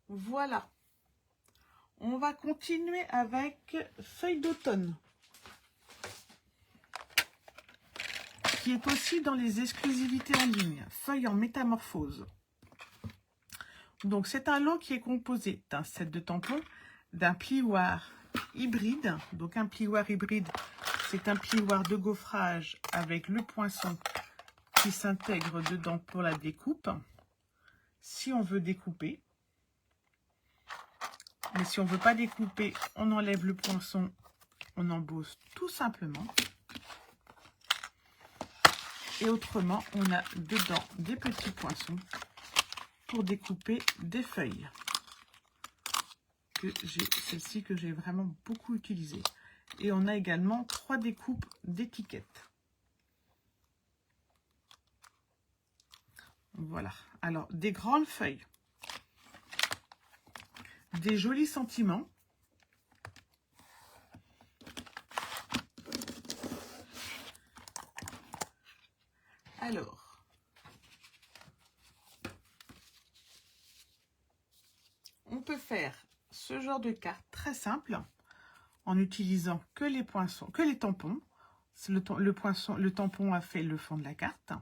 Voilà. On va continuer avec Feuille d'automne. Qui est aussi dans les exclusivités en ligne. Feuille en métamorphose. Donc, c'est un lot qui est composé d'un set de tampons, d'un plioir hybride. Donc, un plioir hybride, c'est un plioir de gaufrage avec le poinçon qui s'intègre dedans pour la découpe. Si on veut découper. Mais si on ne veut pas découper, on enlève le poinçon, on embosse tout simplement. Et autrement, on a dedans des petits poinçons pour découper des feuilles. Celle-ci que j'ai vraiment beaucoup utilisée. Et on a également 3 découpes d'étiquettes. Voilà. Alors, des grandes feuilles. Des jolis sentiments. Alors, on peut faire ce genre de carte très simple en utilisant que les poinçons, que les tampons. Le tampon a fait le fond de la carte.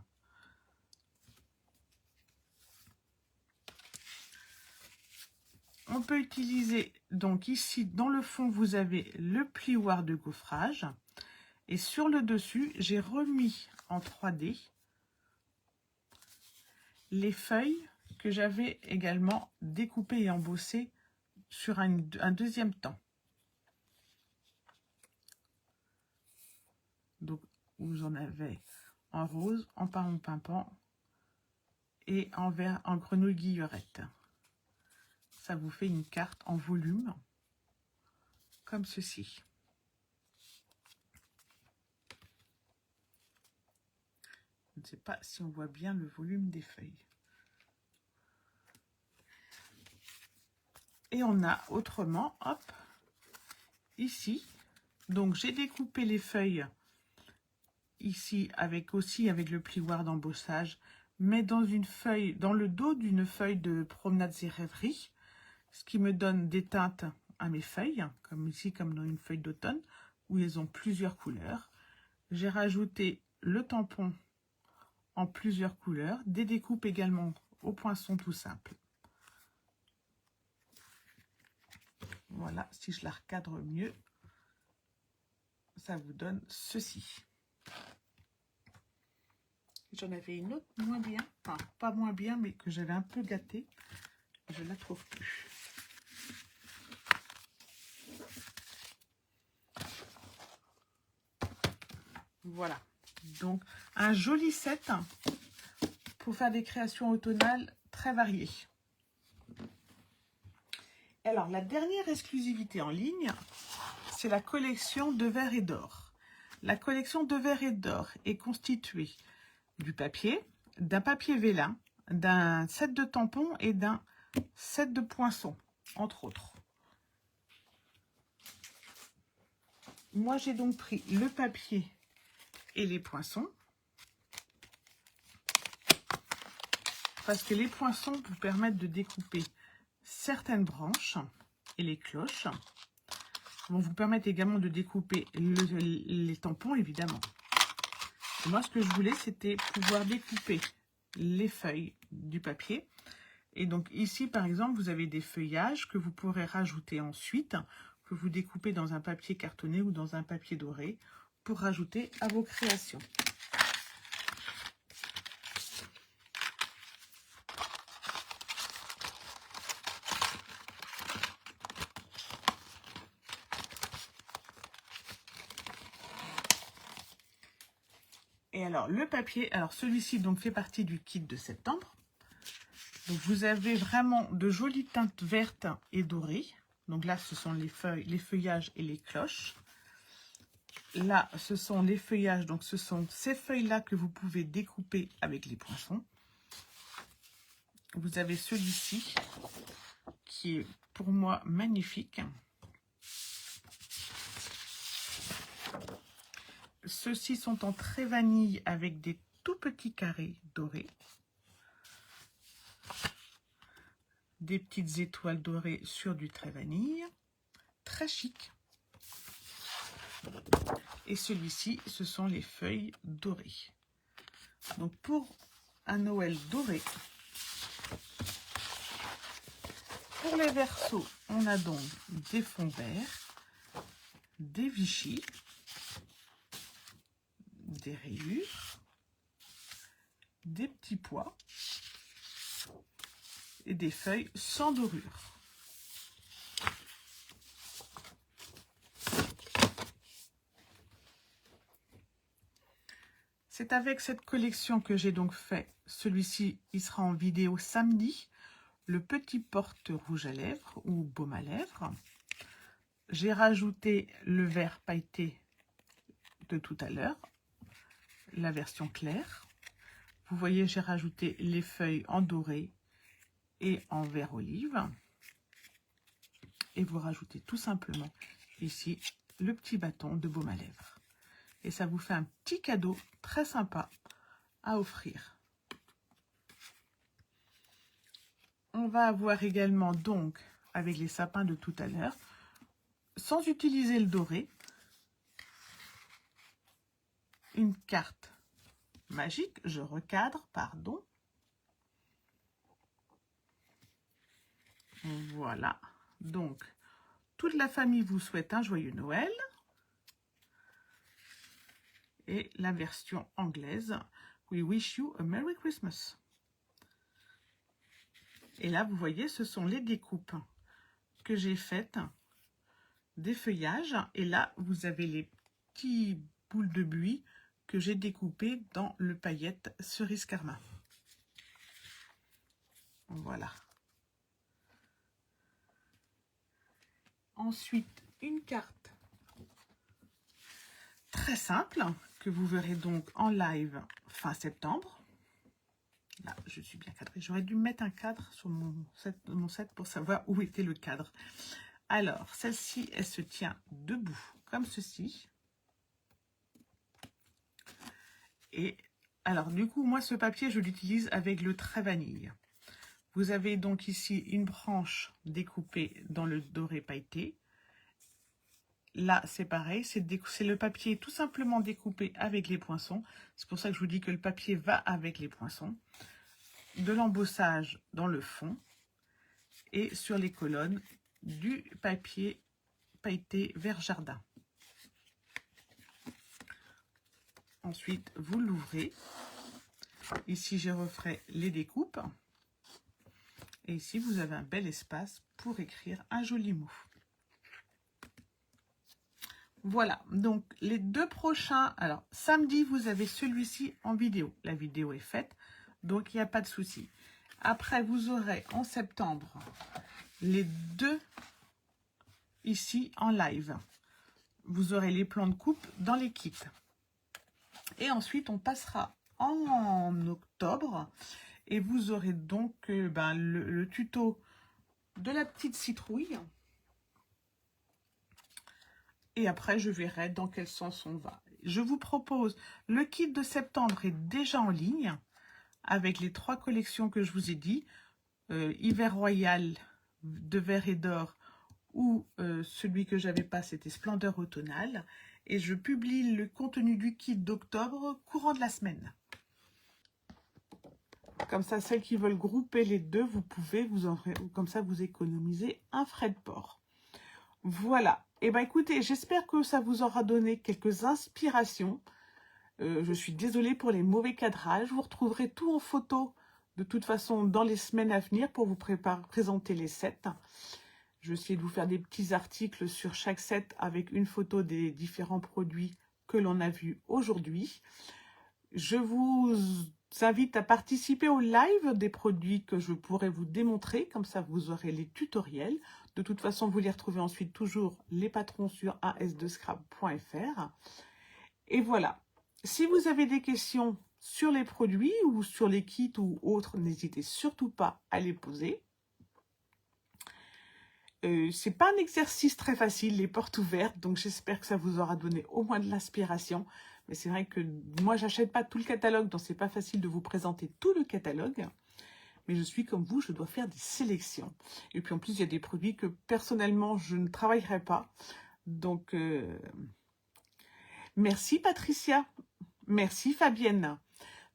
On peut utiliser, donc ici, dans le fond, vous avez le plioir de gaufrage. Et sur le dessus, j'ai remis en 3D les feuilles que j'avais également découpées et embossées sur un deuxième temps. Donc, vous en avez en rose, en parent pimpant et en vert, en grenouille guillerette. Ça vous fait une carte en volume, comme ceci. Je ne sais pas si on voit bien le volume des feuilles. Et on a autrement, hop, ici. Donc, j'ai découpé les feuilles ici avec le plioir d'embossage, mais dans une feuille, dans le dos d'une feuille de promenade et rêverie, ce qui me donne des teintes à mes feuilles, comme ici, comme dans une feuille d'automne, où elles ont plusieurs couleurs. J'ai rajouté le tampon en plusieurs couleurs, des découpes également au poinçon tout simple. Voilà, si je la recadre mieux, ça vous donne ceci. J'en avais une autre moins bien, enfin pas moins bien, mais que j'avais un peu gâtée. Je ne la trouve plus. Voilà, donc un joli set pour faire des créations automnales très variées. Alors, la dernière exclusivité en ligne, c'est la collection de verre et d'or. La collection de verre et d'or est constituée du papier, d'un papier vélin, d'un set de tampons et d'un set de poinçons, entre autres. Moi, j'ai donc pris le papier et les poinçons, parce que les poinçons vous permettent de découper certaines branches et les cloches. Vont vous permettre également de découper les tampons, évidemment. Et moi, ce que je voulais, c'était pouvoir découper les feuilles du papier. Et donc ici, par exemple, vous avez des feuillages que vous pourrez rajouter ensuite, que vous découpez dans un papier cartonné ou dans un papier doré pour rajouter à vos créations. Et alors, le papier, alors celui-ci donc fait partie du kit de septembre. Donc, vous avez vraiment de jolies teintes vertes et dorées. Donc là, ce sont les feuilles, les feuillages et les cloches. Là, ce sont les feuillages. Donc, ce sont ces feuilles-là que vous pouvez découper avec les poinçons. Vous avez celui-ci qui est pour moi magnifique. Ceux-ci sont en trait vanille avec des tout petits carrés dorés. Des petites étoiles dorées sur du trait vanille. Très chic. Et celui-ci, ce sont les feuilles dorées. Donc pour un Noël doré, pour les versos, on a donc des fonds verts, des Vichy, des rayures, des petits pois et des feuilles sans dorure. C'est avec cette collection que j'ai donc fait. Celui-ci, il sera en vidéo samedi. Le petit porte rouge à lèvres ou baume à lèvres. J'ai rajouté le vert pailleté de tout à l'heure, la version claire. Vous voyez, j'ai rajouté les feuilles en doré et en vert olive. Et vous rajoutez tout simplement ici le petit bâton de baume à lèvres. Et ça vous fait un petit cadeau très sympa à offrir. On va avoir également donc, avec les sapins de tout à l'heure, sans utiliser le doré, une carte magique. Je recadre, pardon. Voilà. Donc, toute la famille vous souhaite un joyeux Noël. Et la version anglaise, We wish you a Merry Christmas. Et là, vous voyez, ce sont les découpes que j'ai faites des feuillages. Et là, vous avez les petits boules de buis que j'ai découpées dans le paillette cerise karma. Voilà. Ensuite, une carte très simple que vous verrez donc en live fin septembre. Là, je suis bien cadrée. J'aurais dû mettre un cadre sur mon set pour savoir où était le cadre. Alors, celle-ci, elle se tient debout, comme ceci. Et alors, du coup, moi, ce papier, je l'utilise avec le trait vanille. Vous avez donc ici une branche découpée dans le doré pailleté. Là, c'est pareil, c'est le papier tout simplement découpé avec les poinçons. C'est pour ça que je vous dis que le papier va avec les poinçons. De l'embossage dans le fond et sur les colonnes du papier pailleté vert jardin. Ensuite, vous l'ouvrez. Ici, je referai les découpes. Et ici, vous avez un bel espace pour écrire un joli mot. Voilà, donc les deux prochains. Alors, samedi, vous avez celui-ci en vidéo. La vidéo est faite, donc il n'y a pas de souci. Après, vous aurez en septembre les deux ici en live. Vous aurez les plans de coupe dans les kits. Et ensuite, on passera en octobre. Et vous aurez donc le tuto de la petite citrouille. Et après, je verrai dans quel sens on va. Je vous propose, le kit de septembre est déjà en ligne avec les 3 collections que je vous ai dit. Hiver Royal de vert et d'or ou celui que j'avais pas, c'était Splendeur automnale. Et je publie le contenu du kit d'octobre courant de la semaine. Comme ça, celles qui veulent grouper les deux, vous pouvez, comme ça, vous économisez un frais de port. Voilà. Et bien, écoutez, j'espère que ça vous aura donné quelques inspirations. Je suis désolée pour les mauvais cadrages. Vous retrouverez tout en photo, de toute façon, dans les semaines à venir pour vous présenter les sets. Je vais essayer de vous faire des petits articles sur chaque set avec une photo des différents produits que l'on a vus aujourd'hui. Je vous invite à participer au live des produits que je pourrais vous démontrer. Comme ça, vous aurez les tutoriels. De toute façon, vous les retrouvez ensuite toujours les patrons sur as2scrap.fr. Et voilà. Si vous avez des questions sur les produits ou sur les kits ou autres, n'hésitez surtout pas à les poser. C'est pas un exercice très facile, les portes ouvertes, donc j'espère que ça vous aura donné au moins de l'inspiration. Mais c'est vrai que moi, j'achète pas tout le catalogue, donc c'est pas facile de vous présenter tout le catalogue. Mais je suis comme vous, je dois faire des sélections. Et puis en plus, il y a des produits que personnellement, je ne travaillerai pas. Donc, merci Patricia, merci Fabienne.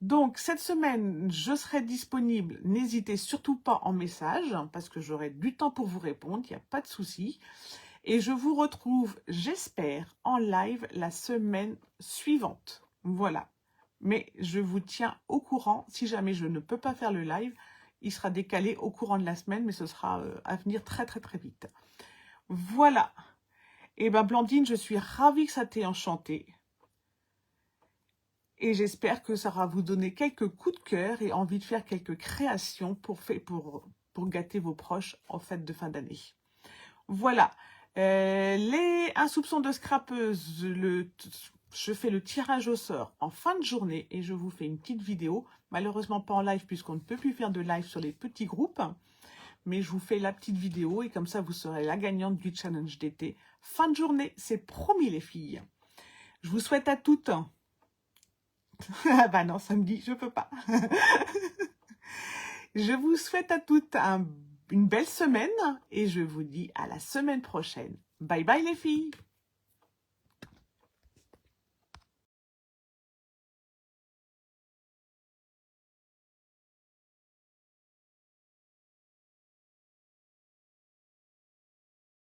Donc, cette semaine, je serai disponible. N'hésitez surtout pas en message, parce que j'aurai du temps pour vous répondre, il n'y a pas de souci. Et je vous retrouve, j'espère, en live la semaine suivante. Voilà. Mais je vous tiens au courant. Si jamais je ne peux pas faire le live, il sera décalé au courant de la semaine, mais ce sera à venir très, très, très vite. Voilà. Et bien, Blandine, je suis ravie que ça t'ait enchanté. Et j'espère que ça va vous donner quelques coups de cœur et envie de faire quelques créations pour gâter vos proches en fête de fin d'année. Voilà. Un soupçon de scrapeuse, je fais le tirage au sort en fin de journée et je vous fais une petite vidéo. Malheureusement pas en live puisqu'on ne peut plus faire de live sur les petits groupes. Mais je vous fais la petite vidéo et comme ça vous serez la gagnante du challenge d'été. Fin de journée, c'est promis les filles. Je vous souhaite à toutes... Ah bah non, samedi, je peux pas. Je vous souhaite à toutes une belle semaine et je vous dis à la semaine prochaine. Bye bye les filles.